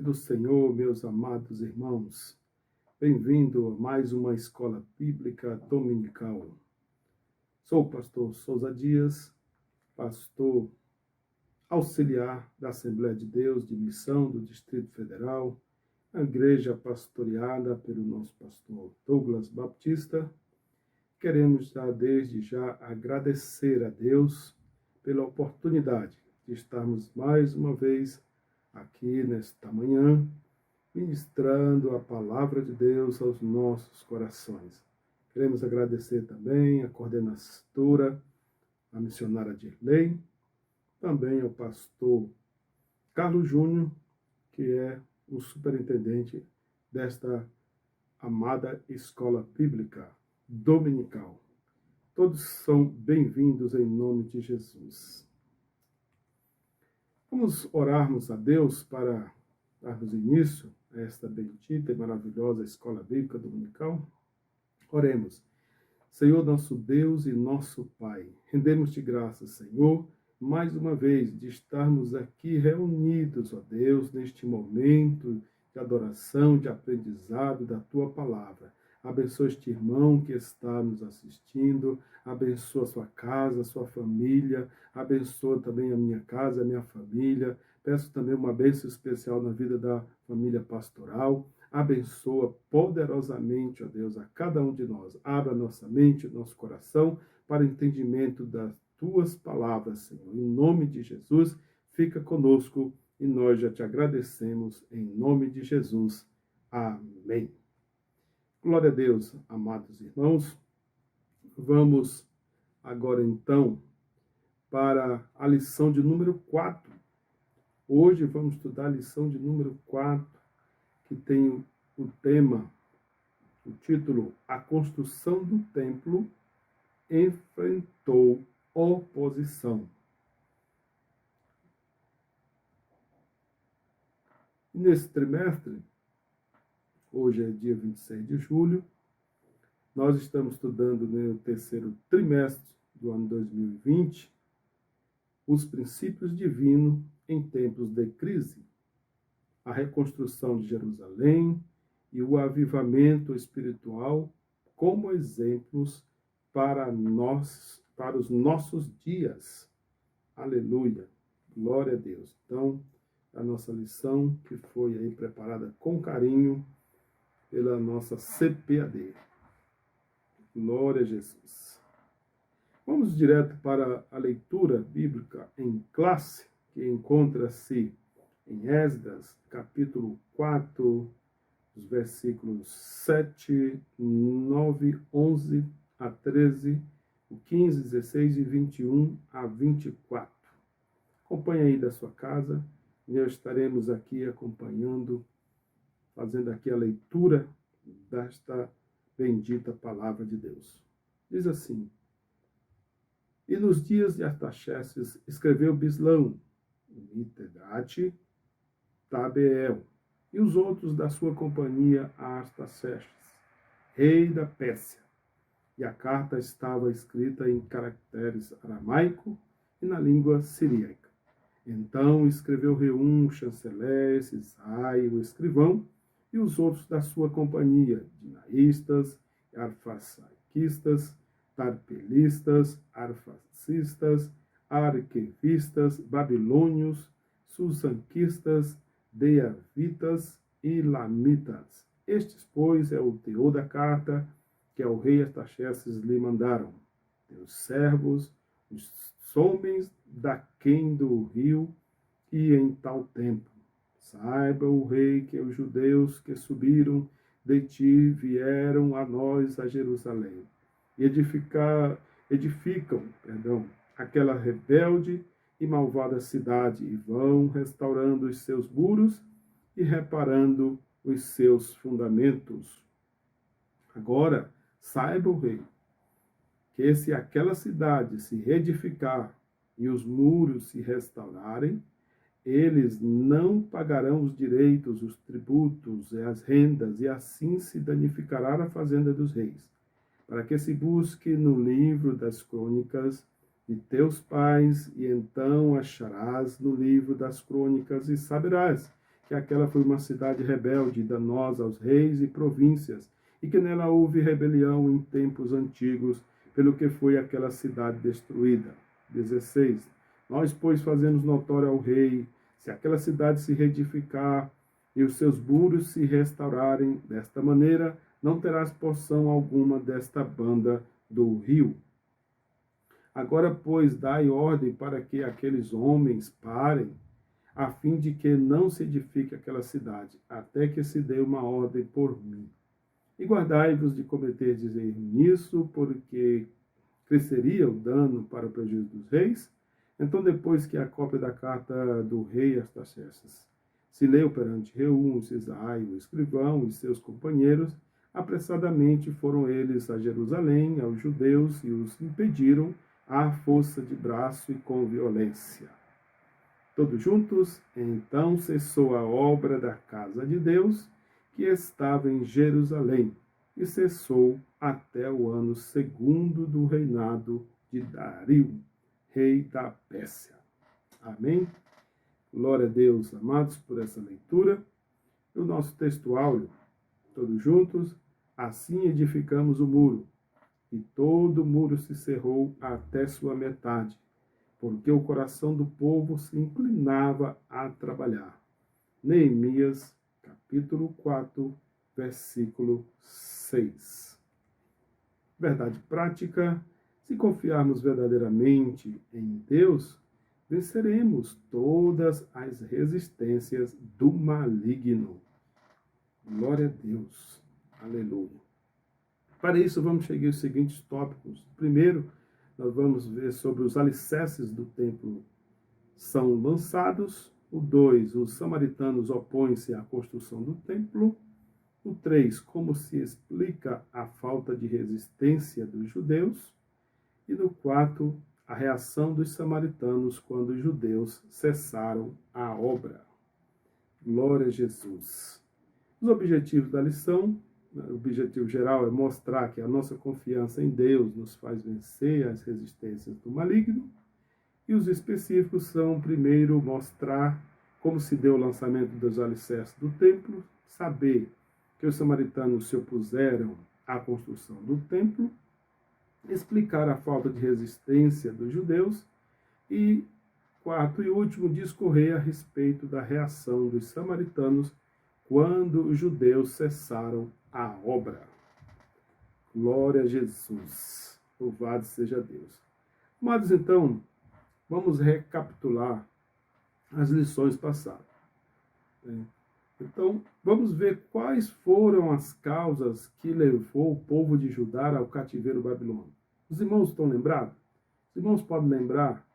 do Senhor, meus amados irmãos. Bem-vindo a mais uma escola bíblica dominical. Sou o pastor Souza Dias, pastor auxiliar da Assembleia de Deus de Missão do Distrito Federal, a igreja pastoreada pelo nosso pastor Douglas Baptista. Queremos desde já agradecer a Deus pela oportunidade de estarmos mais uma vez aqui nesta manhã, ministrando a palavra de Deus aos nossos corações. Queremos agradecer também a coordenadora, a missionária Dirley, também ao pastor Carlos Júnior, que é o superintendente desta amada escola bíblica dominical. Todos são bem-vindos em nome de Jesus. Vamos orarmos a Deus para darmos início a esta bendita e maravilhosa escola bíblica dominical. Oremos. Senhor, nosso Deus e nosso Pai, rendemos-te graças, Senhor, mais uma vez de estarmos aqui reunidos, ó Deus, neste momento de adoração, de aprendizado da Tua Palavra. Abençoa este irmão que está nos assistindo, abençoa a sua casa, a sua família, abençoa também a minha casa, a minha família. Peço também uma bênção especial na vida da família pastoral. Abençoa poderosamente, ó Deus, a cada um de nós. Abra nossa mente, nosso coração para o entendimento das Tuas palavras, Senhor. Em nome de Jesus, fica conosco e nós já te agradecemos em nome de Jesus. Amém. Glória a Deus, amados irmãos. Vamos agora então para a lição de número 4. Hoje vamos estudar a lição de número 4, que tem o tema, o título, A Construção do Templo Enfrentou Oposição. E nesse trimestre, hoje é dia 26 de julho, nós estamos estudando no terceiro trimestre do ano 2020 os princípios divinos em tempos de crise, a reconstrução de Jerusalém e o avivamento espiritual como exemplos para nós, para os nossos dias. Aleluia! Glória a Deus. Então, a nossa lição que foi aí preparada com carinho pela nossa CPAD. Glória a Jesus. Vamos direto para a leitura bíblica em classe, que encontra-se em Esdras, capítulo 4, os versículos 7, 9, 11 a 13, o 15, 16 e 21 a 24. Acompanhe aí da sua casa, e nós estaremos aqui acompanhando, fazendo aqui a leitura desta bendita palavra de Deus. Diz assim: E nos dias de Artaxerxes escreveu Bislão, Mitedate, Tabeel, e os outros da sua companhia a Artaxerxes, rei da Pérsia. E a carta estava escrita em caracteres aramaico e na língua siríaca. Então escreveu Reum, o chanceler, Sisai, o escrivão, e os outros da sua companhia, dinaístas, arfaxaquistas, tarpelistas, arfaxistas, arquevistas, babilônios, susanquistas, deavitas e lamitas. Estes, pois, é o teor da carta que ao rei Artaxerxes lhe mandaram. Teus servos, os homens daquém do rio, e em tal tempo. Saiba o rei que os judeus que subiram de ti vieram a nós a Jerusalém. E edificam aquela rebelde e malvada cidade, e vão restaurando os seus muros e reparando os seus fundamentos. Agora, saiba o rei, que se aquela cidade se reedificar e os muros se restaurarem, eles não pagarão os direitos, os tributos e as rendas, e assim se danificará a fazenda dos reis. Para que se busque no livro das crônicas de teus pais, e então acharás no livro das crônicas, e saberás que aquela foi uma cidade rebelde e danosa aos reis e províncias, e que nela houve rebelião em tempos antigos, pelo que foi aquela cidade destruída. 16. Nós, pois, fazemos notório ao rei, se aquela cidade se reedificar e os seus muros se restaurarem desta maneira, não terás porção alguma desta banda do rio. Agora, pois, dai ordem para que aqueles homens parem, a fim de que não se edifique aquela cidade, até que se dê uma ordem por mim. E guardai-vos de cometerdes erro nisso, porque cresceria o dano para o prejuízo dos reis. Então, depois que a cópia da carta do rei Artaxerxes se leu perante Reum, Cisai, o escrivão e seus companheiros, apressadamente foram eles a Jerusalém, aos judeus, e os impediram à força de braço e com violência. Todos juntos, então cessou a obra da casa de Deus, que estava em Jerusalém, e cessou até o ano segundo do reinado de Dario, rei da Pérsia. Amém? Glória a Deus, amados, por essa leitura. E o nosso texto áureo, todos juntos, assim edificamos o muro, e todo o muro se cerrou até sua metade, porque o coração do povo se inclinava a trabalhar. Neemias, capítulo 4, versículo 6. Verdade prática: se confiarmos verdadeiramente em Deus, venceremos todas as resistências do maligno. Glória a Deus. Aleluia. Para isso, vamos seguir os seguintes tópicos. Primeiro, nós vamos ver sobre os alicerces do templo são lançados. O 2, os samaritanos opõem-se à construção do templo. O 3, como se explica a falta de resistência dos judeus. E no 4, a reação dos samaritanos quando os judeus cessaram a obra. Glória a Jesus. Os objetivos da lição: o objetivo geral é mostrar que a nossa confiança em Deus nos faz vencer as resistências do maligno. E os específicos são, primeiro, mostrar como se deu o lançamento dos alicerces do templo, saber que os samaritanos se opuseram à construção do templo, explicar a falta de resistência dos judeus e, quarto e último, discorrer a respeito da reação dos samaritanos quando os judeus cessaram a obra. Glória a Jesus. Louvado seja Deus. Amados, então, vamos recapitular as lições passadas. Então, vamos ver quais foram as causas que levou o povo de Judá ao cativeiro babilônico. Os irmãos estão lembrados? Os irmãos podem lembrar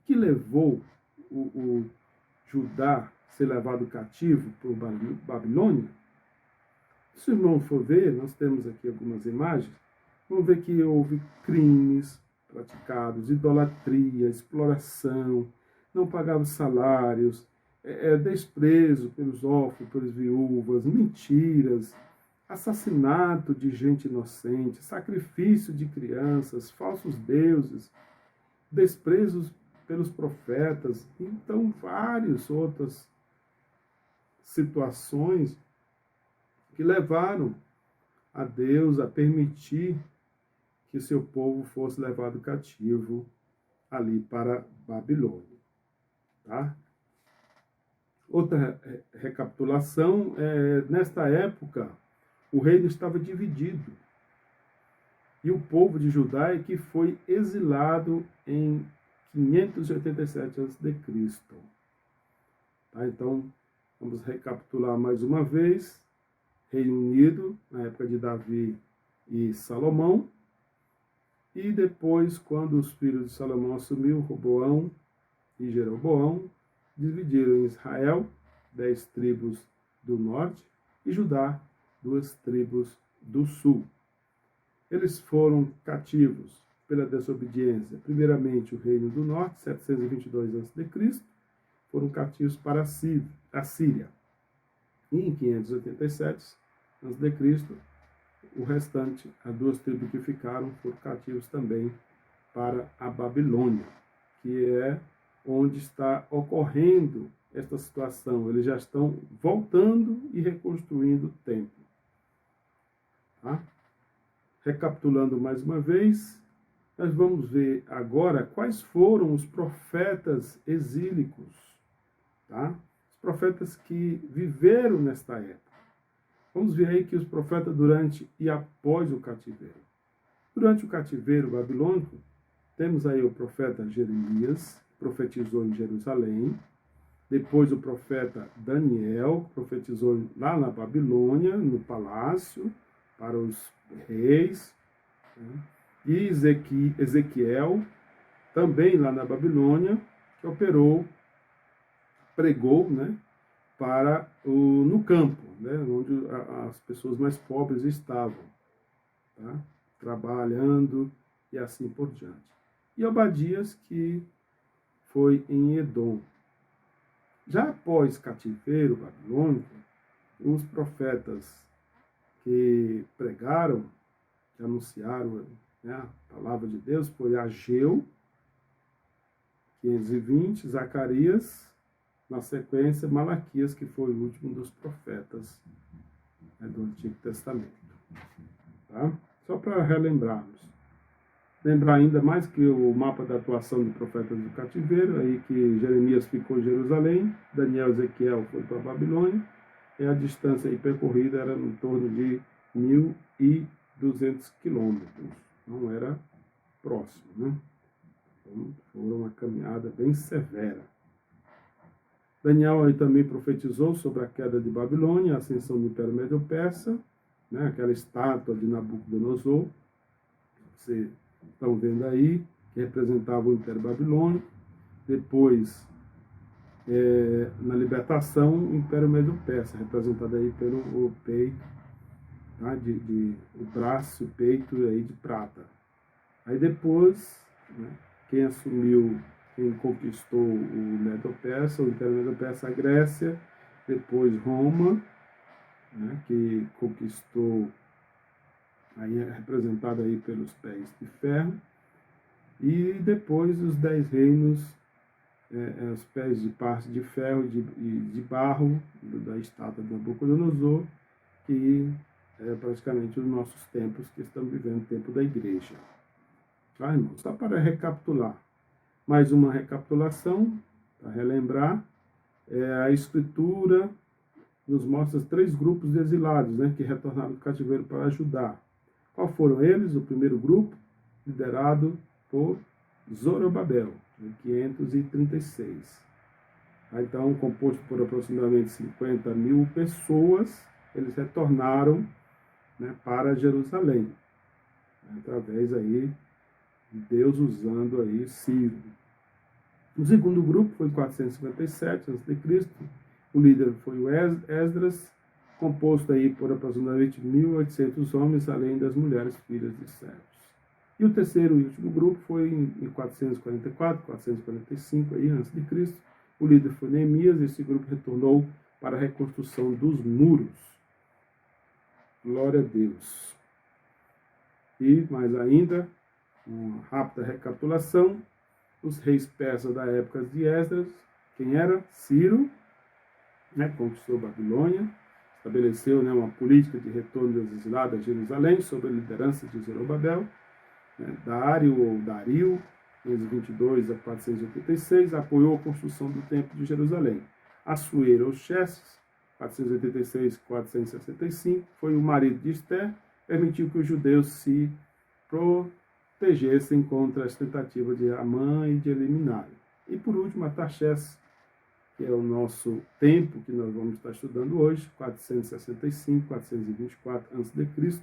que levou o Judá a ser levado cativo por Babilônia? Se o irmão for ver, nós temos aqui algumas imagens, vamos ver que houve crimes praticados, idolatria, exploração, não pagavam salários, desprezo pelos órfãos, pelas viúvas, mentiras, assassinato de gente inocente, sacrifício de crianças, falsos deuses, desprezos pelos profetas, então várias outras situações que levaram a Deus a permitir que o seu povo fosse levado cativo ali para Babilônia. Tá? Outra recapitulação, nesta época, o reino estava dividido. E o povo de Judá que foi exilado em 587 a.C. Tá? Então, vamos recapitular mais uma vez. Reino Unido, na época de Davi e Salomão. E depois, quando os filhos de Salomão assumiram, Roboão e Jeroboão, dividiram Israel, 10 tribos do norte, e Judá, 2 tribos do sul. Eles foram cativos pela desobediência. Primeiramente, o reino do norte, 722 a.C., foram cativos para a Síria. E em 587 a.C., o restante, as 2 tribos que ficaram, foram cativos também para a Babilônia, que é onde está ocorrendo esta situação, eles já estão voltando e reconstruindo o templo. Tá? Recapitulando mais uma vez, nós vamos ver agora quais foram os profetas exílicos, tá? Os profetas que viveram nesta época. Vamos ver aí que os profetas durante e após o cativeiro. Durante o cativeiro babilônico, temos aí o profeta Jeremias, que profetizou em Jerusalém. Depois o profeta Daniel, que profetizou lá na Babilônia, no palácio, para os reis. Né? E Ezequiel, também lá na Babilônia, que pregou, né, no campo, né, onde as pessoas mais pobres estavam, tá, trabalhando e assim por diante. E Obadias, que foi em Edom. Já após cativeiro babilônico, os profetas que pregaram, que anunciaram, né, a palavra de Deus, foi Ageu, 520, Zacarias, na sequência, Malaquias, que foi o último dos profetas, né, do Antigo Testamento. Tá? Só para relembrarmos. Lembrar ainda mais que o mapa da atuação de profetas do cativeiro, aí que Jeremias ficou em Jerusalém, Daniel e Ezequiel foi para a Babilônia, e a distância aí percorrida era em torno de 1.200 quilômetros. Não era próximo, né? Então, foi uma caminhada bem severa. Daniel aí também profetizou sobre a queda de Babilônia, a ascensão do Império Medo-Persa, né? Aquela estátua de Nabucodonosor, vocês estão vendo aí, que representava o Império Babilônico. Depois, na libertação, o Império Medo-Persa, representado aí pelo peito, tá? O braço, o peito aí de prata. Aí depois, né, quem conquistou o Medo-Persa, o Império Medo-Persa, a Grécia, depois Roma, né, que conquistou, aí é representado aí pelos pés de ferro, e depois os 10 reinos, os pés de parte de ferro e de barro, da estátua de Nabucodonosor, que é praticamente os nossos tempos que estamos vivendo, o tempo da igreja. Tá, irmãos? Só para recapitular. Mais uma recapitulação, para relembrar, a Escritura nos mostra 3 grupos de exilados, né, que retornaram do cativeiro para Judá. Qual foram eles? O primeiro grupo, liderado por Zorobabel, em 536. Então, composto por aproximadamente 50.000 pessoas, eles retornaram, né, para Jerusalém, através aí de Deus usando aí Ciro. O segundo grupo foi em 457 a.C., o líder foi o Esdras, composto aí por aproximadamente 1.800 homens, além das mulheres filhas de servos. E o terceiro e último grupo foi em 444, 445 aí, a.C., o líder foi Neemias, e esse grupo retornou para a reconstrução dos muros. Glória a Deus. E, mais ainda, uma rápida recapitulação, os reis persas da época de Esdras, quem era? Ciro, né, conquistou Babilônia, estabeleceu, né, uma política de retorno dos exilados a Jerusalém, sob a liderança de Zorobabel, né, Dário ou Dario, 522 a 486, apoiou a construção do Templo de Jerusalém. Assuero ou Xerxes, 486 a 465, foi o marido de Esther, permitiu que os judeus se protegessem contra as tentativas de Amã e de eliminarem. E por último, Artaxerxes, que é o nosso tempo que nós vamos estar estudando hoje, 465, 424 a.C.,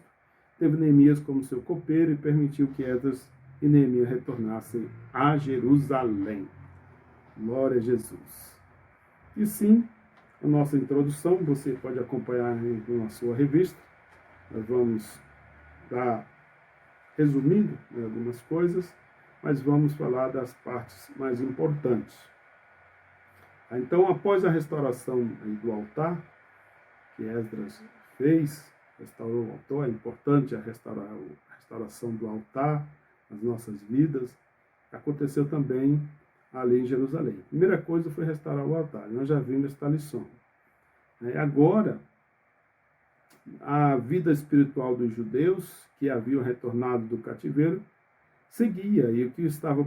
teve Neemias como seu copeiro e permitiu que Esdras e Neemias retornassem a Jerusalém. Glória a Jesus. E sim, a nossa introdução, você pode acompanhar na sua revista. Nós vamos estar resumindo, né, algumas coisas, mas vamos falar das partes mais importantes. Então, após a restauração do altar, que Esdras fez, restaurou o altar, é importante a restauração do altar nas nossas vidas. Aconteceu também ali em Jerusalém. A primeira coisa foi restaurar o altar. Nós já vimos esta lição. Agora, a vida espiritual dos judeus, que haviam retornado do cativeiro, seguia e o que estava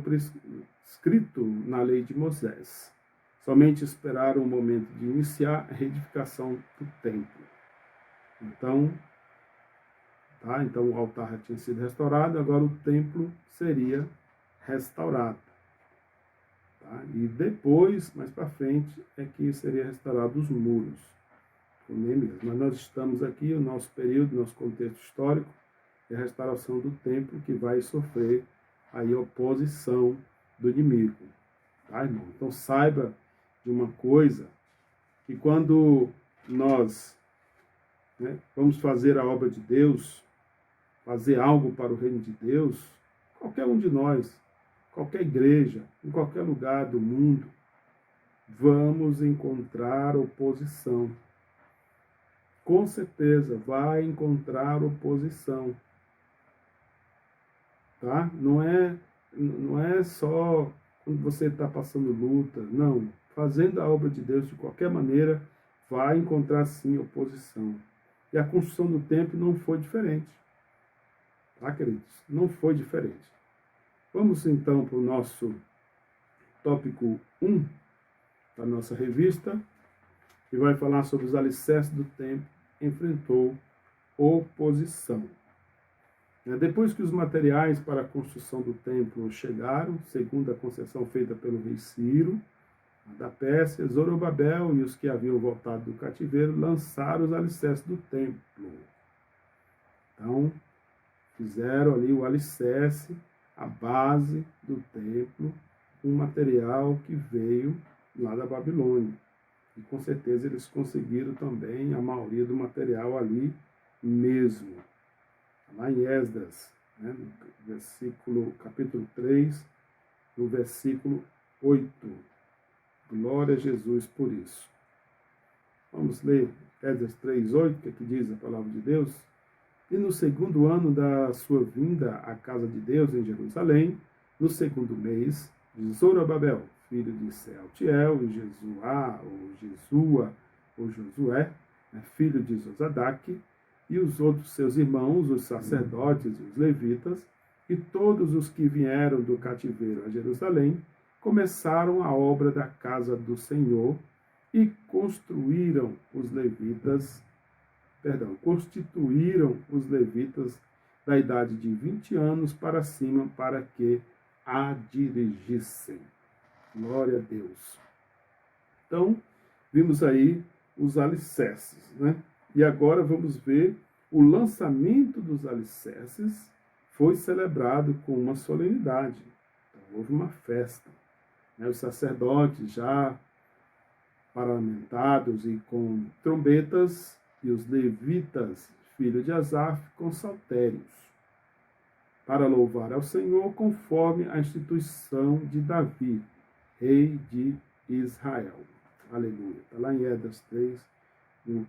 escrito na lei de Moisés. Somente esperaram o momento de iniciar a reedificação do templo. Então o altar já tinha sido restaurado, agora o templo seria restaurado. E depois, mais para frente, é que seria restaurado os muros, com Neemias. Mas nós estamos aqui, o nosso período, nosso contexto histórico, é a restauração do templo que vai sofrer aí a oposição do inimigo. Tá, irmão? Então saiba de uma coisa, que quando nós vamos fazer a obra de Deus, fazer algo para o reino de Deus, qualquer um de nós, qualquer igreja, em qualquer lugar do mundo, vamos encontrar oposição. Com certeza vai encontrar oposição. Tá? Não é só quando você está passando luta, não. Fazendo a obra de Deus de qualquer maneira, vai encontrar sim oposição. E a construção do templo não foi diferente. Tá, queridos? Não foi diferente. Vamos então para o nosso tópico 1 da nossa revista, que vai falar sobre os alicerces do templo, enfrentou oposição. Depois que os materiais para a construção do templo chegaram, segundo a concessão feita pelo rei Ciro, da Pérsia, Zorobabel e os que haviam voltado do cativeiro lançaram os alicerces do templo. Então, fizeram ali o alicerce, a base do templo, um material que veio lá da Babilônia. E com certeza eles conseguiram também a maioria do material ali mesmo. Lá em Esdras, no capítulo 3, no versículo 8. Glória a Jesus por isso. Vamos ler Esdras 3:8, que aqui diz a palavra de Deus. E no segundo ano da sua vinda à casa de Deus em Jerusalém, no segundo mês, de Zorobabel, filho de Sealtiel, e Josué, filho de Zosadaque, e os outros seus irmãos, os sacerdotes e os levitas, e todos os que vieram do cativeiro a Jerusalém, começaram a obra da casa do Senhor e constituíram os levitas da idade de 20 anos para cima, para que a dirigissem. Glória a Deus. Então, vimos aí os alicerces, E agora vamos ver o lançamento dos alicerces. Foi celebrado com uma solenidade. Então, houve uma festa. Os sacerdotes já parlamentados e com trombetas, e os levitas, filhos de Asaf, com saltérios, para louvar ao Senhor conforme a instituição de Davi, rei de Israel. Aleluia. Está lá em Esdras 3, no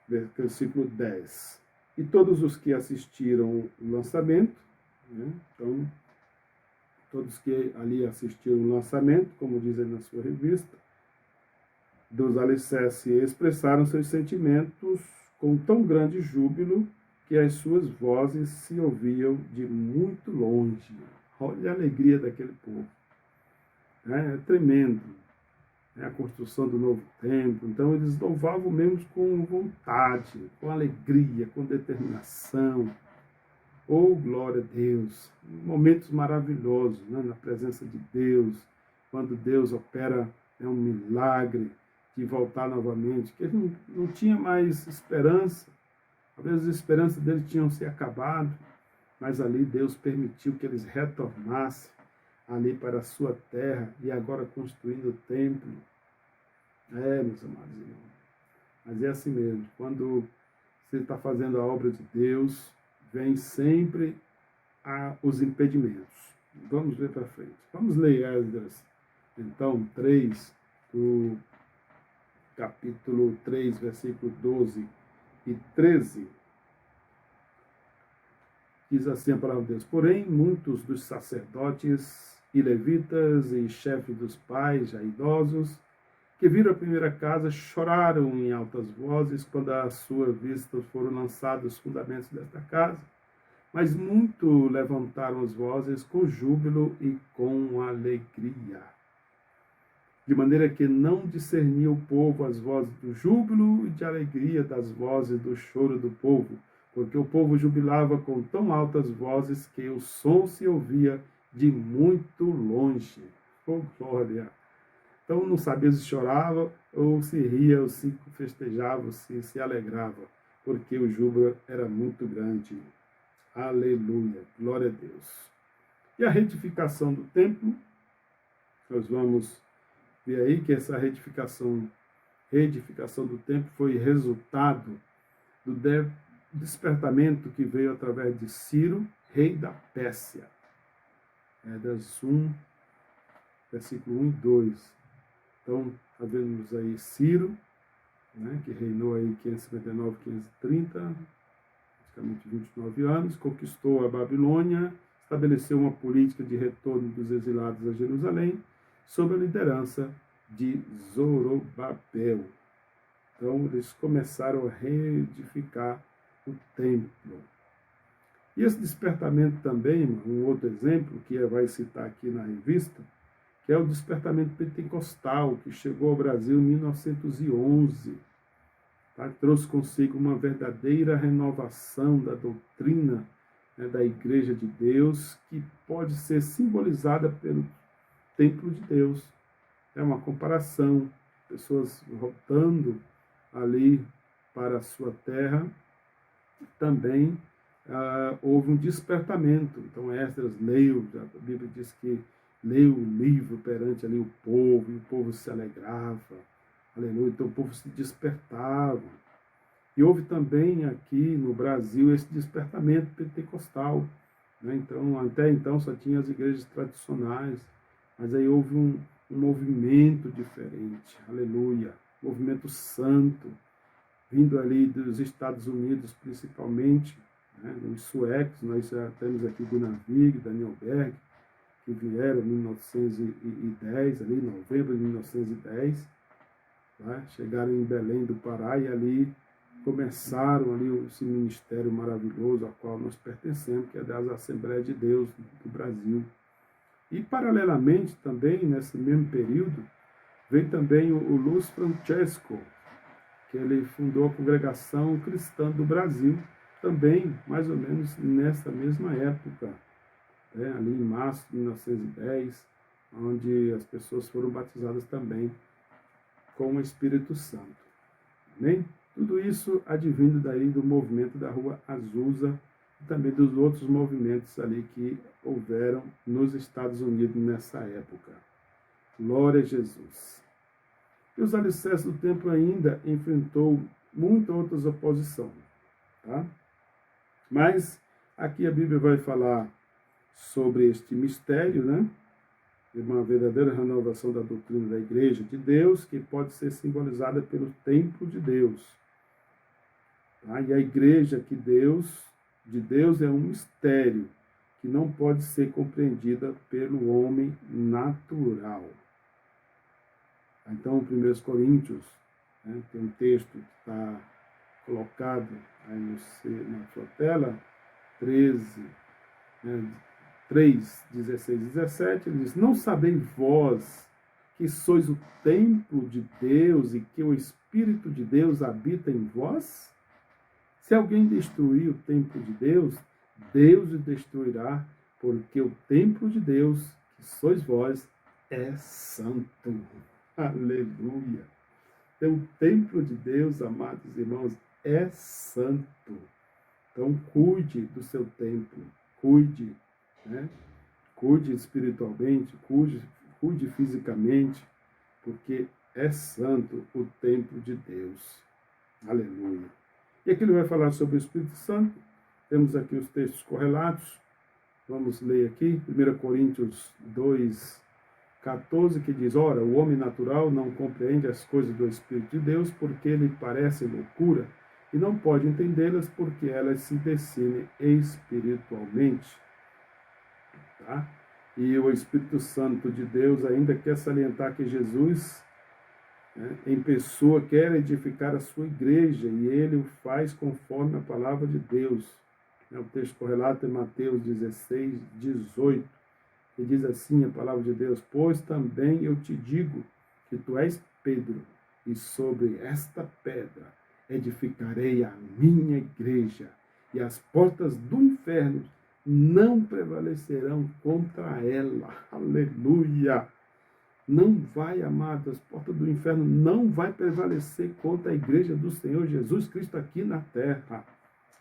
versículo 10. E todos os que assistiram o lançamento, então, todos que ali assistiram o lançamento, como dizem na sua revista, dos alicerces, expressaram seus sentimentos com tão grande júbilo que as suas vozes se ouviam de muito longe. Olha a alegria daquele povo. É tremendo. A construção do novo templo. Então, eles louvavam mesmo com vontade, com alegria, com determinação. Oh, glória a Deus! Momentos maravilhosos, na presença de Deus, quando Deus opera um milagre de voltar novamente, que ele não tinha mais esperança. Às vezes as esperanças deles tinham se acabado, mas ali Deus permitiu que eles retornassem ali para a sua terra e agora construindo o templo. Meus amados irmãos, mas é assim mesmo, quando você está fazendo a obra de Deus, vem sempre os impedimentos. Vamos ver para frente. Vamos ler Esdras, então, 3, do capítulo 3, versículo 12 e 13. Diz assim a palavra de Deus: porém, muitos dos sacerdotes e levitas e chefes dos pais, já idosos, que viram a primeira casa, choraram em altas vozes quando à sua vista foram lançados os fundamentos desta casa. Mas muito levantaram as vozes com júbilo e com alegria. De maneira que não discernia o povo as vozes do júbilo e de alegria das vozes do choro do povo, porque o povo jubilava com tão altas vozes que o som se ouvia de muito longe. Oh, glória! Então não sabia se chorava, ou se ria, ou se festejava, ou se alegrava, porque o júbilo era muito grande. Aleluia, glória a Deus. E a retificação do templo, nós vamos ver aí que essa reedificação do templo foi resultado do despertamento que veio através de Ciro, rei da Pérsia. Esdras 1, versículo 1 e 2. Então, vemos aí Ciro, que reinou aí 559, 530, praticamente 29 anos, conquistou a Babilônia, estabeleceu uma política de retorno dos exilados a Jerusalém, sob a liderança de Zorobabel. Então, eles começaram a reedificar o templo. E esse despertamento também, um outro exemplo, que vai citar aqui na revista, que é o despertamento pentecostal, que chegou ao Brasil em 1911. Trouxe consigo uma verdadeira renovação da doutrina, da Igreja de Deus, que pode ser simbolizada pelo templo de Deus. É uma comparação, pessoas voltando ali para a sua terra. Também houve um despertamento. Então, Esdras leu, a Bíblia diz que leu o livro perante ali o povo, e o povo se alegrava. Aleluia. Então o povo se despertava. E houve também aqui no Brasil esse despertamento pentecostal. Então, até então só tinha as igrejas tradicionais, mas aí houve um movimento diferente. Aleluia. Movimento santo, vindo ali dos Estados Unidos principalmente, os suecos. Nós já temos aqui Gunnar-Vig, Daniel Berg, que vieram em 1910, ali em novembro de 1910, chegaram em Belém do Pará e ali começaram ali esse ministério maravilhoso ao qual nós pertencemos, que é das Assembleias de Deus do Brasil. E paralelamente também, nesse mesmo período, veio também o Luiz Francesco, que ele fundou a Congregação Cristã do Brasil, também mais ou menos nessa mesma época, ali em março de 1910, onde as pessoas foram batizadas também com o Espírito Santo. Amém? Tudo isso advindo daí do movimento da Rua Azusa e também dos outros movimentos ali que houveram nos Estados Unidos nessa época. Glória a Jesus. E os alicerces do templo ainda enfrentou muitas outras oposições. Mas aqui a Bíblia vai falar sobre este mistério, de uma verdadeira renovação da doutrina da Igreja de Deus, que pode ser simbolizada pelo templo de Deus. E a Igreja de Deus é um mistério que não pode ser compreendida pelo homem natural. Então, 1 Coríntios, tem um texto que está colocado aí na sua tela, 3, 16 e 17, ele diz: não sabeis vós que sois o templo de Deus e que o Espírito de Deus habita em vós? Se alguém destruir o templo de Deus, Deus o destruirá, porque o templo de Deus, que sois vós, é santo. Aleluia! Então, o templo de Deus, amados irmãos, é santo. Então, cuide do seu templo, cuide, cuide espiritualmente, cuide fisicamente, porque é santo o templo de Deus. Aleluia. E aqui ele vai falar sobre o Espírito Santo. Temos aqui os textos correlatos. Vamos ler aqui, 1 Coríntios 2, 14, que diz: ora, o homem natural não compreende as coisas do Espírito de Deus, porque lhe parecem loucura, e não pode entendê-las, porque elas se discernem espiritualmente. E o Espírito Santo de Deus ainda quer salientar que Jesus, em pessoa, quer edificar a sua igreja, e ele o faz conforme a palavra de Deus. O texto correlato é Mateus 16, 18, que diz assim a palavra de Deus: pois também eu te digo que tu és Pedro, e sobre esta pedra edificarei a minha igreja, e as portas do inferno não prevalecerão contra ela. Aleluia! Não vai, amados, as portas do inferno não vai prevalecer contra a igreja do Senhor Jesus Cristo aqui na terra.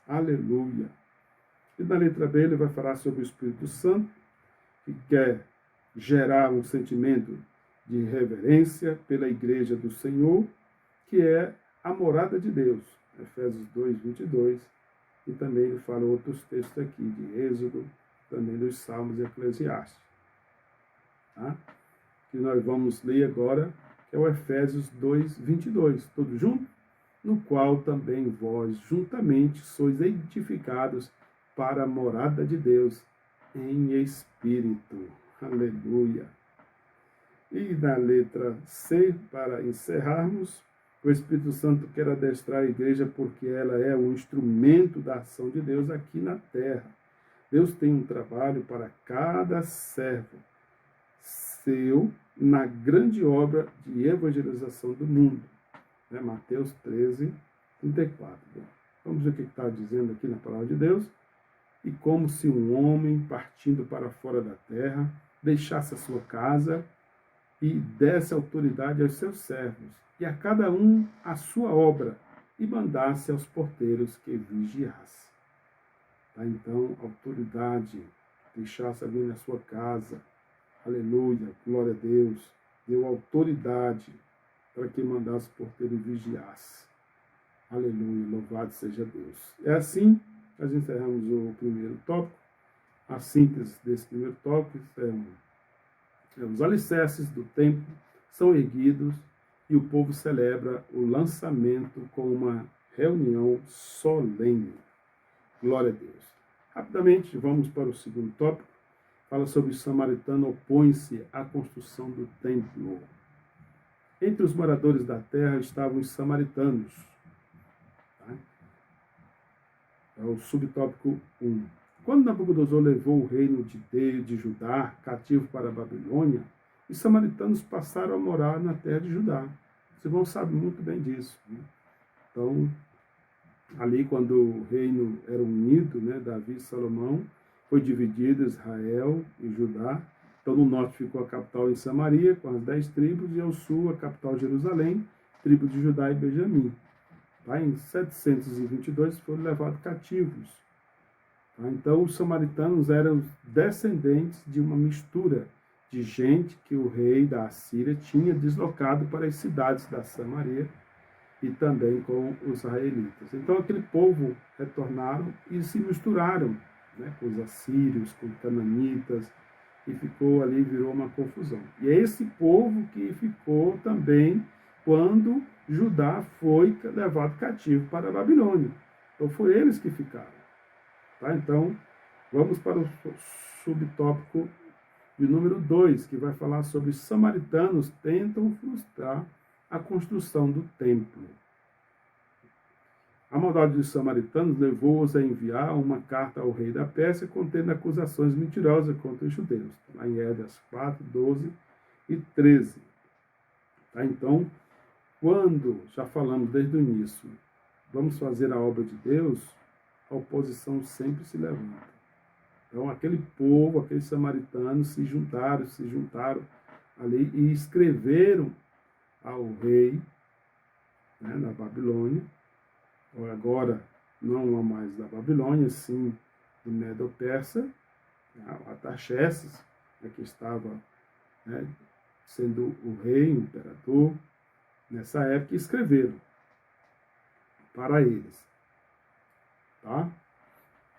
Aleluia! E na letra B ele vai falar sobre o Espírito Santo, que quer gerar um sentimento de reverência pela igreja do Senhor, que é a morada de Deus. Efésios 2, 22. E também ele fala outros textos aqui, de Êxodo, também dos Salmos e Eclesiastes. Tá? Que nós vamos ler agora, que é o Efésios 2, 22. Todos juntos? No qual também vós, juntamente, sois edificados para a morada de Deus em Espírito. Aleluia! E na letra C, para encerrarmos, o Espírito Santo quer adestrar a igreja porque ela é um instrumento da ação de Deus aqui na terra. Deus tem um trabalho para cada servo seu na grande obra de evangelização do mundo. Mateus 13, 34. Vamos ver o que está dizendo aqui na palavra de Deus. E como se um homem, partindo para fora da terra, deixasse a sua casa e desse autoridade aos seus servos, e a cada um a sua obra, e mandasse aos porteiros que vigiasse. Então, autoridade, deixasse alguém na sua casa, aleluia, glória a Deus, deu autoridade para que mandasse o porteiro e vigiasse. Aleluia, louvado seja Deus. É assim, nós encerramos o primeiro tópico. A síntese desse primeiro tópico os alicerces do templo são erguidos e o povo celebra o lançamento com uma reunião solene. Glória a Deus. Rapidamente, vamos para o segundo tópico. Fala sobre o samaritano opõe-se à construção do templo. Entre os moradores da terra estavam os samaritanos. É o subtópico 1. Quando Nabucodonosor levou o reino de Judá cativo para a Babilônia, os samaritanos passaram a morar na terra de Judá. Os irmãos sabem muito bem disso. Então, ali quando o reino era unido, Davi e Salomão, foi dividido Israel e Judá. Então, no norte ficou a capital em Samaria, com as 10 tribos, e ao sul a capital Jerusalém, tribo de Judá e Benjamim. Em 722 foram levados cativos. Então, os samaritanos eram descendentes de uma mistura de gente que o rei da Assíria tinha deslocado para as cidades da Samaria e também com os israelitas. Então, aquele povo retornaram e se misturaram com os assírios, com os cananitas, e ficou ali, virou uma confusão. E é esse povo que ficou também quando Judá foi levado cativo para a Babilônia. Então, foram eles que ficaram. Então, vamos para o subtópico de número 2, que vai falar sobre os samaritanos tentam frustrar a construção do templo. A maldade dos samaritanos levou-os a enviar uma carta ao rei da Pérsia contendo acusações mentirosas contra os judeus. Lá em Esdras 4, 12 e 13. Então, quando, já falamos desde o início, vamos fazer a obra de Deus, a oposição sempre se levanta. Então, aquele povo, aqueles samaritanos se juntaram ali e escreveram ao rei da Babilônia, agora não mais da Babilônia, sim do Medo-Persa, Artaxerxes, que estava sendo o rei, o imperador, nessa época, escreveram para eles.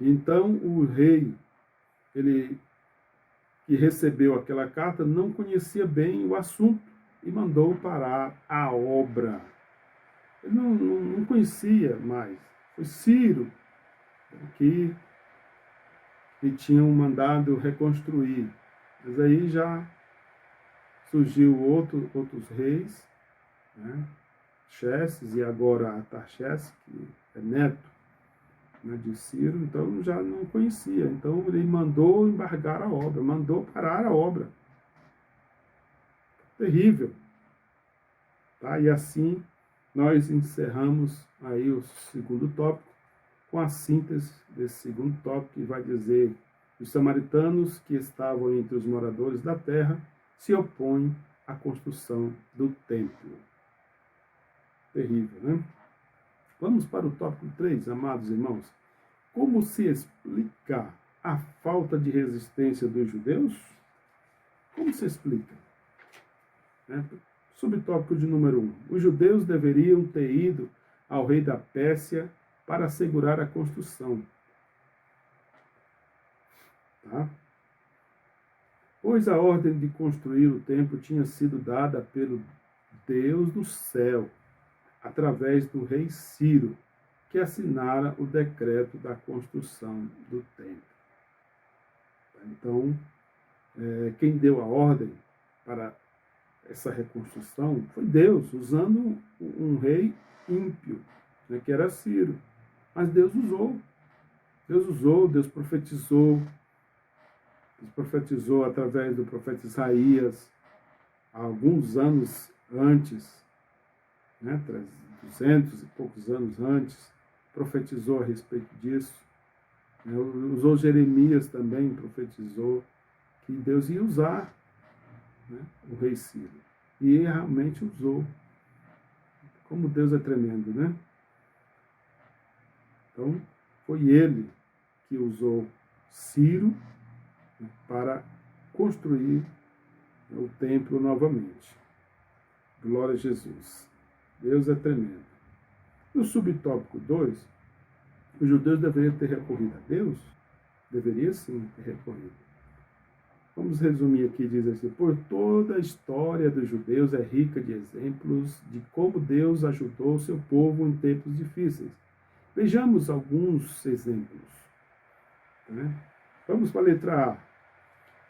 Então, o rei, ele que recebeu aquela carta, não conhecia bem o assunto e mandou parar a obra. Ele não conhecia mais. Foi Ciro que tinham mandado reconstruir. Mas aí já surgiu outros reis, né? Xerxes e agora Artaxerxes, que é neto, né, de Ciro, então já não conhecia. Então ele mandou embargar a obra, mandou parar a obra. Terrível. Tá? E assim nós encerramos aí o segundo tópico com a síntese desse segundo tópico, que vai dizer: os samaritanos que estavam entre os moradores da terra se opõem à construção do templo. Terrível, né? Vamos para o tópico 3, amados irmãos. Como se explica a falta de resistência dos judeus? Como se explica? Né? Subtópico de número 1. Os judeus deveriam ter ido ao rei da Pérsia para assegurar a construção. Tá? Pois a ordem de construir o templo tinha sido dada pelo Deus do céu, através do rei Ciro, que assinara o decreto da construção do templo. Então, quem deu a ordem para essa reconstrução foi Deus, usando um rei ímpio, né, que era Ciro. Mas Deus usou, Deus profetizou. Deus profetizou através do profeta Isaías, há alguns anos antes, né, 200 e poucos anos antes, profetizou a respeito disso. Usou Jeremias também, profetizou que Deus ia usar, né, o rei Ciro. E ele realmente usou. Como Deus é tremendo, né? Então, foi ele que usou Ciro, né, para construir, né, o templo novamente. Glória a Jesus. Deus é tremendo. No subtópico 2, os judeus deveriam ter recorrido a Deus? Deveria sim ter recorrido. Vamos resumir aqui, diz assim: por toda a história dos judeus é rica de exemplos de como Deus ajudou o seu povo em tempos difíceis. Vejamos alguns exemplos. Né? Vamos para a letra A.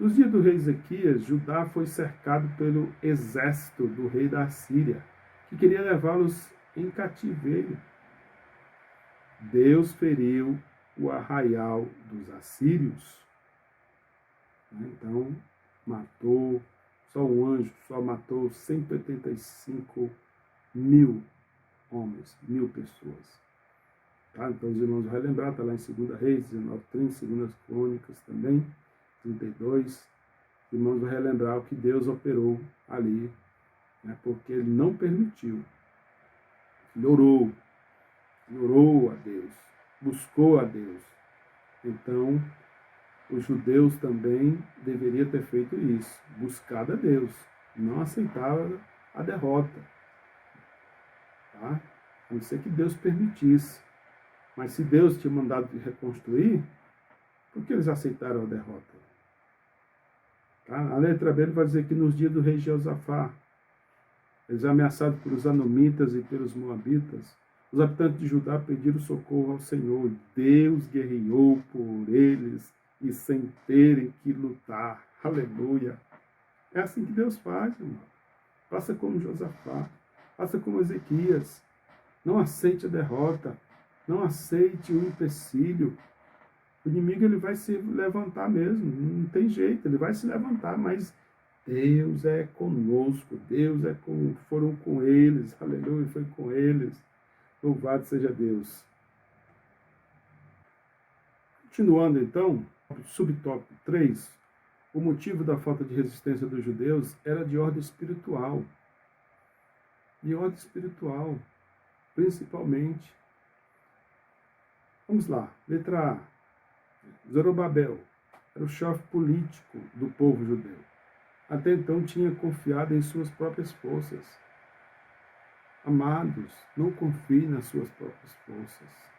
Nos dias do rei Ezequias, Judá foi cercado pelo exército do rei da Assíria, que queria levá-los em cativeiro. Deus feriu o arraial dos assírios. Então, matou, só um anjo só matou 185 mil homens, 1000 pessoas. Tá? Então, os irmãos vão relembrar, está lá em 2 Reis, 19:30, 2 Crônicas também, 32. Os irmãos vão relembrar o que Deus operou ali, né? Porque ele não permitiu. Ele orou a Deus, buscou a Deus. Então, os judeus também deveriam ter feito isso, buscado a Deus, não aceitava a derrota. Tá? A não ser que Deus permitisse. Mas se Deus tinha mandado reconstruir, por que eles aceitaram a derrota? Tá? A letra B vai dizer que nos dias do rei Jeosafá, eles ameaçados pelos anomitas e pelos moabitas, os habitantes de Judá pediram socorro ao Senhor. Deus guerreou por eles e sem terem que lutar. Aleluia! É assim que Deus faz, irmão. Faça como Josafá, faça como Ezequias. Não aceite a derrota, não aceite o empecilho. O inimigo ele vai se levantar mesmo, não tem jeito, ele vai se levantar, mas Deus é conosco, foram com eles, aleluia, foi com eles. Louvado seja Deus. Continuando então, subtópico 3, o motivo da falta de resistência dos judeus era de ordem espiritual. De ordem espiritual, principalmente. Vamos lá, letra A. Zorobabel era o chefe político do povo judeu. Até então tinha confiado em suas próprias forças. Amados, não confie nas suas próprias forças.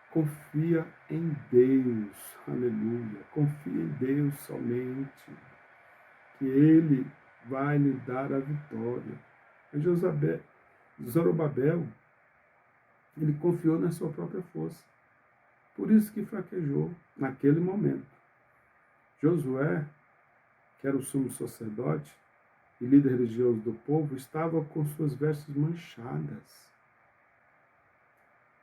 Confia em Deus, aleluia. Confia em Deus somente, que Ele vai lhe dar a vitória. Zorobabel, ele confiou na sua própria força. Por isso que fraquejou naquele momento. Josué, que era o sumo sacerdote e líder religioso do povo, estava com suas vestes manchadas.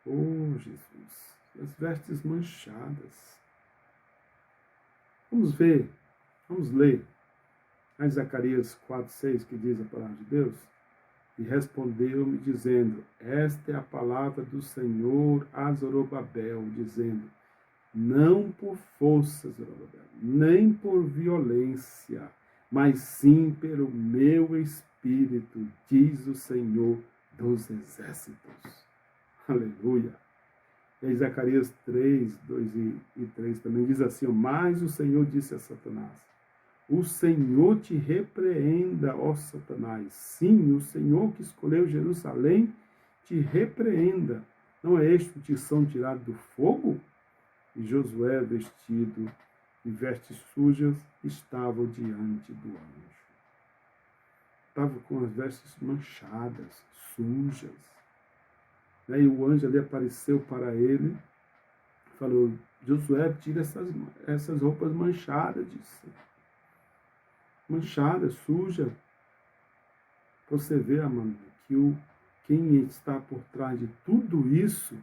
Oh, Jesus, as vestes manchadas. Vamos ver, vamos ler em Zacarias 4:6, que diz a palavra de Deus. E respondeu-me, dizendo: esta é a palavra do Senhor a Zorobabel, dizendo: não por força, Zorobabel, nem por violência, mas sim pelo meu Espírito, diz o Senhor dos Exércitos. Aleluia. E aí, Zacarias 3, 2 e 3 também diz assim: mas o Senhor disse a Satanás: o Senhor te repreenda, ó Satanás. Sim, o Senhor que escolheu Jerusalém te repreenda. Não é este o tição tirado do fogo? E Josué, vestido e vestes sujas, estava diante do anjo. Estava com as vestes manchadas, sujas. E o anjo ali apareceu para ele, falou: Josué, tira essas roupas manchadas, disse. Manchada, suja. Você vê, Amanda, que quem está por trás de tudo isso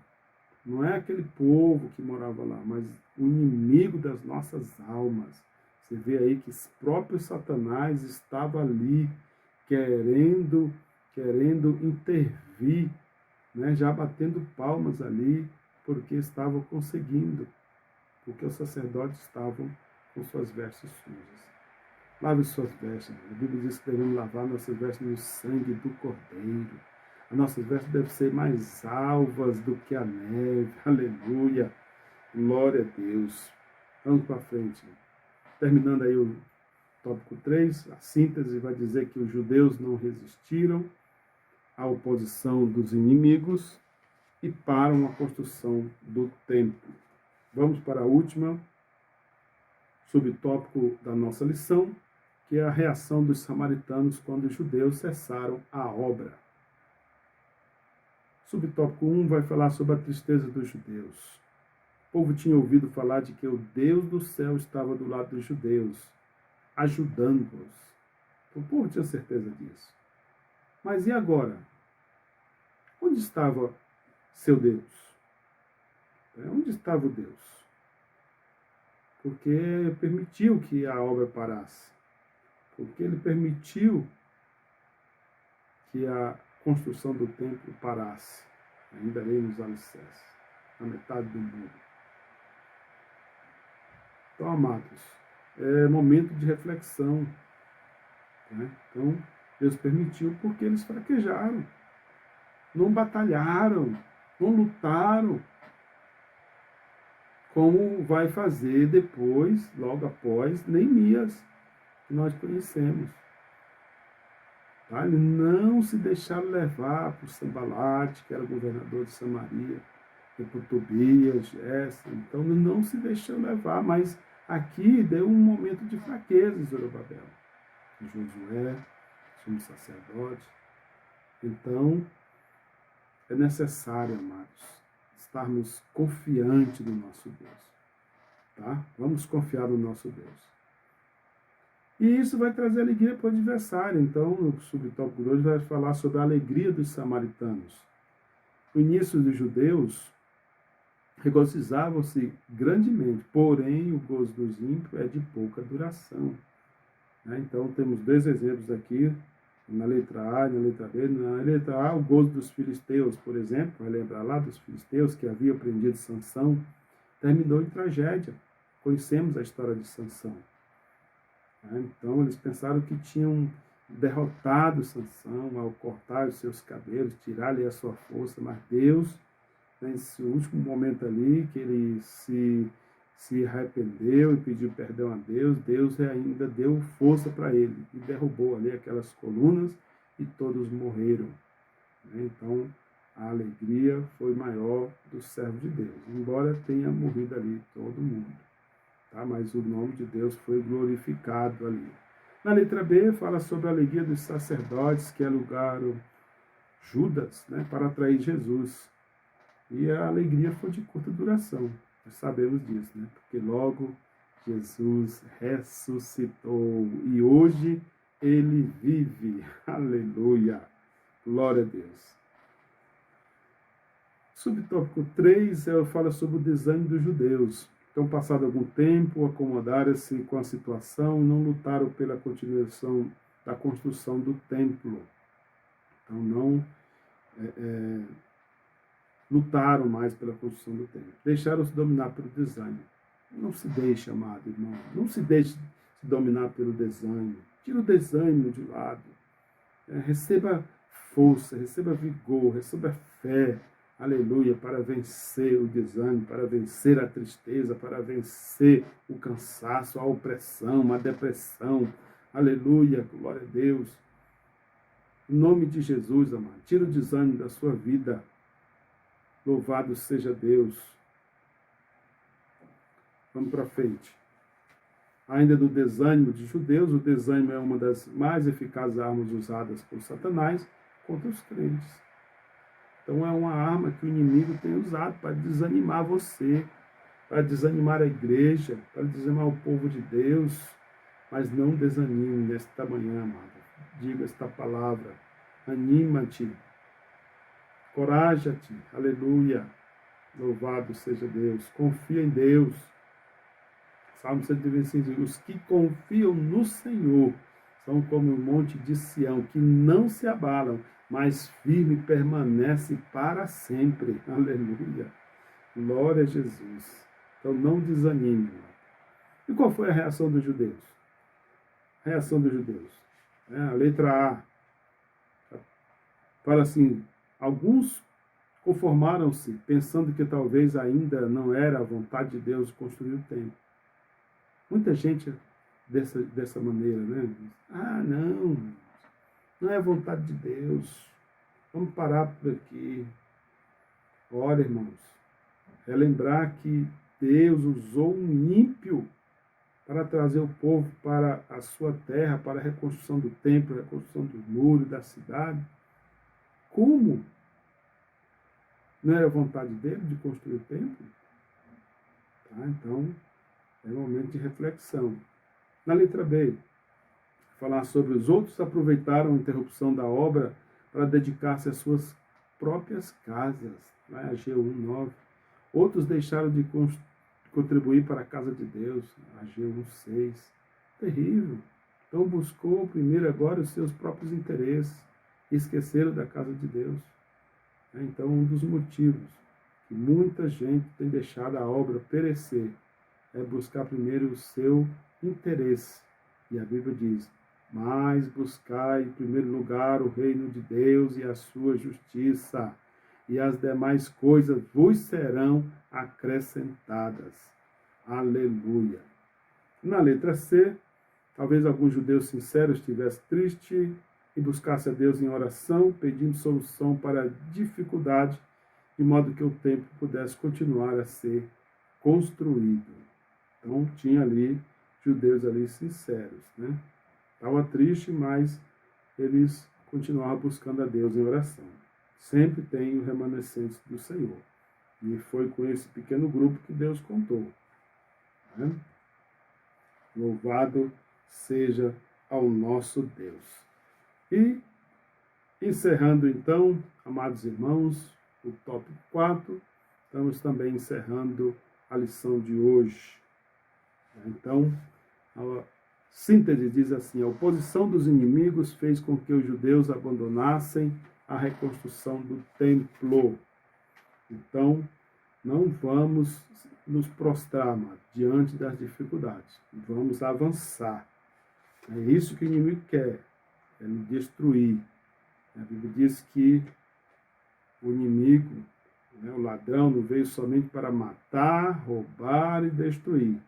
não é aquele povo que morava lá, mas o inimigo das nossas almas. Você vê aí que o próprio Satanás estava ali querendo intervir, né, já batendo palmas ali, porque estavam conseguindo, porque os sacerdotes estavam com suas vestes sujas. Lave suas vestes. A Bíblia diz que devemos lavar nossas vestes no sangue do Cordeiro. As nossas vestes devem ser mais alvas do que a neve. Aleluia. Glória a Deus. Vamos para frente. Terminando aí o tópico 3, a síntese vai dizer que os judeus não resistiram à oposição dos inimigos e param a construção do templo. Vamos para a última subtópico da nossa lição, que é a reação dos samaritanos quando os judeus cessaram a obra. Subtópico 1 vai falar sobre a tristeza dos judeus. O povo tinha ouvido falar de que o Deus do céu estava do lado dos judeus, ajudando-os. O povo tinha certeza disso. Mas e agora? Onde estava seu Deus? Onde estava o Deus? Porque permitiu que a obra parasse. Porque ele permitiu que a construção do templo parasse. Ainda ali nos alicerces, na metade do muro. Então, amados, é momento de reflexão. Né? Então, Deus permitiu porque eles fraquejaram. Não batalharam, não lutaram, como vai fazer depois, logo após, Neemias, que nós conhecemos. Tá? Ele não se deixaram levar por Sanbalate, que era o governador de Samaria, e por Tobias, Gessen. Então, ele não se deixou levar, mas aqui deu um momento de fraqueza em Zorobabel. Josué, sumo sacerdote. Então, é necessário, amados, estarmos confiantes no nosso Deus. Tá? Vamos confiar no nosso Deus. E isso vai trazer alegria para o adversário. Então, no subtópico 2 vai falar sobre a alegria dos samaritanos. No início dos judeus, regozijavam-se grandemente, porém o gozo dos ímpios é de pouca duração. Então, temos dois exemplos aqui, na letra A e na letra B. Na letra A, o gozo dos filisteus, por exemplo, vai lembrar lá dos filisteus que haviam prendido Sansão, terminou em tragédia. Conhecemos a história de Sansão. Então, eles pensaram que tinham derrotado Sansão ao cortar os seus cabelos, tirar-lhe a sua força, mas Deus, nesse último momento ali, que ele se arrependeu e pediu perdão a Deus, Deus ainda deu força para ele e derrubou ali aquelas colunas e todos morreram. Então, a alegria foi maior do servo de Deus, embora tenha morrido ali todo mundo. Tá? Mas o nome de Deus foi glorificado ali. Na letra B, fala sobre a alegria dos sacerdotes que alugaram Judas, né, para atrair Jesus. E a alegria foi de curta duração. Nós sabemos disso, né? Porque logo Jesus ressuscitou e hoje ele vive. Aleluia. Glória a Deus. Subtópico 3, fala sobre o desânimo dos judeus. Então, passado algum tempo, acomodaram-se com a situação e não lutaram pela continuação da construção do templo. Então, não lutaram mais pela construção do templo. Deixaram-se dominar pelo desânimo. Não se deixe, amado irmão. Não se deixe se dominar pelo desânimo. Tira o desânimo de lado. Receba força, receba vigor, receba fé. Aleluia, para vencer o desânimo, para vencer a tristeza, para vencer o cansaço, a opressão, a depressão. Aleluia, glória a Deus. Em nome de Jesus, amado, tira o desânimo da sua vida. Louvado seja Deus. Vamos para frente. Ainda do desânimo de judeus, o desânimo é uma das mais eficazes armas usadas por Satanás contra os crentes. Então é uma arma que o inimigo tem usado para desanimar você, para desanimar a igreja, para desanimar o povo de Deus. Mas não desanime nesta manhã, amado. Diga esta palavra. Anima-te. Coraja-te. Aleluia. Louvado seja Deus. Confia em Deus. Salmo 125 diz: os que confiam no Senhor são como o monte de Sião, que não se abalam, mas firme permanece para sempre. Aleluia. Glória a Jesus. Então não desanime. E qual foi a reação dos judeus? A reação dos judeus. A letra A. Fala assim, alguns conformaram-se, pensando que talvez ainda não era a vontade de Deus construir o templo. Muita gente dessa maneira, né? Não é a vontade de Deus. Vamos parar por aqui. Ora, irmãos, é lembrar que Deus usou um ímpio para trazer o povo para a sua terra, para a reconstrução do templo, a reconstrução do muro, da cidade. Como? Não era a vontade dele de construir o templo? Tá? Então, é um momento de reflexão. Na letra B, falar sobre os outros aproveitaram a interrupção da obra para dedicar-se às suas próprias casas. Ageu 1:9. Outros deixaram de contribuir para a casa de Deus. Ageu 1:6. Terrível. Então buscou primeiro agora os seus próprios interesses e esqueceram da casa de Deus. Então um dos motivos que muita gente tem deixado a obra perecer é buscar primeiro o seu interesse. E a Bíblia diz: mas buscai em primeiro lugar o reino de Deus e a sua justiça, e as demais coisas vos serão acrescentadas. Aleluia. Na letra C, talvez alguns judeus sinceros estivessem tristes e buscassem a Deus em oração, pedindo solução para a dificuldade, de modo que o templo pudesse continuar a ser construído. Então, tinha ali judeus ali sinceros, né? Estava triste, mas eles continuavam buscando a Deus em oração. Sempre tem o remanescente do Senhor. E foi com esse pequeno grupo que Deus contou. Né? Louvado seja ao nosso Deus. E, encerrando então, amados irmãos, o tópico 4, estamos também encerrando a lição de hoje. Então, a síntese diz assim: a oposição dos inimigos fez com que os judeus abandonassem a reconstrução do templo. Então, não vamos nos prostrar diante das dificuldades. Vamos avançar. É isso que o inimigo quer, é me destruir. A Bíblia diz que o inimigo, o ladrão, não veio somente para matar, roubar e destruir.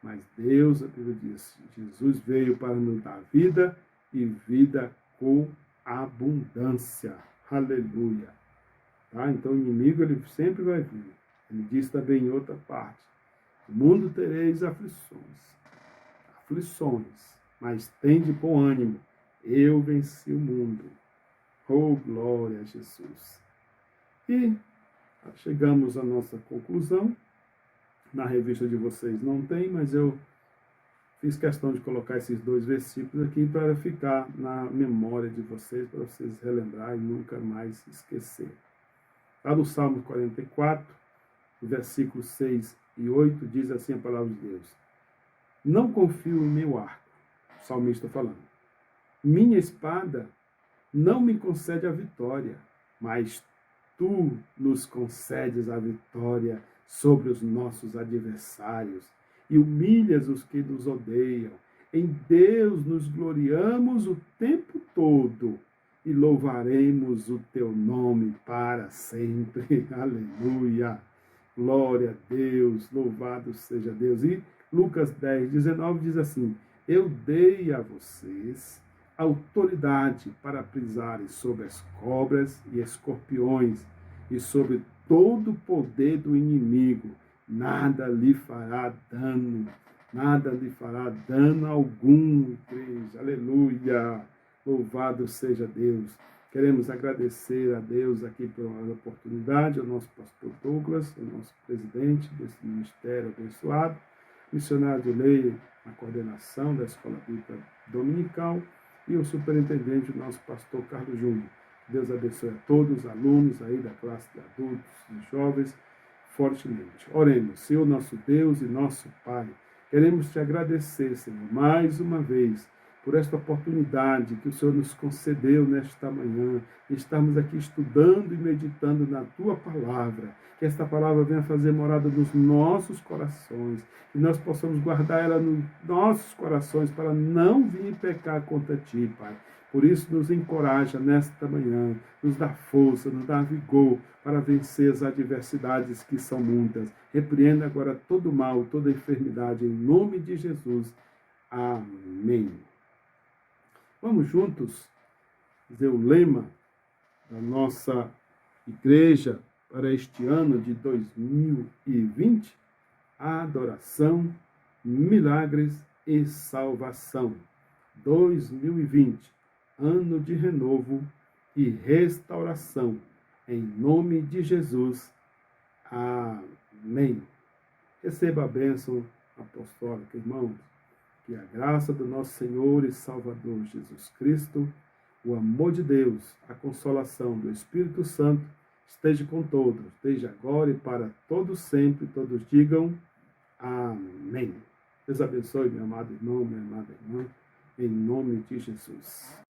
Mas Deus, a Bíblia diz, Jesus veio para nos dar vida e vida com abundância. Aleluia. Tá? Então o inimigo ele sempre vai vir. Ele diz também em outra parte: no mundo tereis aflições. Aflições. Mas tende bom ânimo. Eu venci o mundo. Oh, glória a Jesus. E chegamos à nossa conclusão. Na revista de vocês não tem, mas eu fiz questão de colocar esses 2 versículos aqui para ficar na memória de vocês, para vocês relembrarem e nunca mais esquecer. Lá no Salmo 44, versículos 6 e 8, diz assim a palavra de Deus: Não confio em meu arco, o salmista falando. Minha espada não me concede a vitória, mas tu nos concedes a vitória sobre os nossos adversários e humilhas os que nos odeiam. Em Deus nos gloriamos o tempo todo e louvaremos o teu nome para sempre. Aleluia! Glória a Deus, louvado seja Deus. E Lucas 10, 19 diz assim: Eu dei a vocês autoridade para pisarem sobre as cobras e escorpiões e sobre todo o poder do inimigo. Nada lhe fará dano algum, igreja. Aleluia! Louvado seja Deus. Queremos agradecer a Deus aqui pela oportunidade, ao nosso pastor Douglas, ao nosso presidente desse ministério abençoado, missionário de lei na coordenação da Escola Bíblica Dominical e o superintendente, o nosso pastor Carlos Júnior. Deus abençoe a todos os alunos aí da classe de adultos e jovens, fortemente. Oremos. Senhor nosso Deus e nosso Pai, queremos te agradecer, Senhor, mais uma vez, por esta oportunidade que o Senhor nos concedeu nesta manhã, de estarmos aqui estudando e meditando na Tua Palavra, que esta Palavra venha fazer morada nos nossos corações, que nós possamos guardar ela nos nossos corações para não vir pecar contra Ti, Pai. Por isso, nos encoraja nesta manhã, nos dá força, nos dá vigor para vencer as adversidades que são muitas. Repreenda agora todo mal, toda enfermidade, em nome de Jesus. Amém. Vamos juntos dizer o lema da nossa igreja para este ano de 2020: adoração, milagres e salvação. 2020, ano de renovo e restauração. Em nome de Jesus. Amém. Receba a bênção apostólica, irmãos. Que a graça do nosso Senhor e Salvador Jesus Cristo, o amor de Deus, a consolação do Espírito Santo, esteja com todos, desde agora e para todos sempre. Todos digam amém. Deus abençoe, meu amado irmão, minha amada irmã, em nome de Jesus.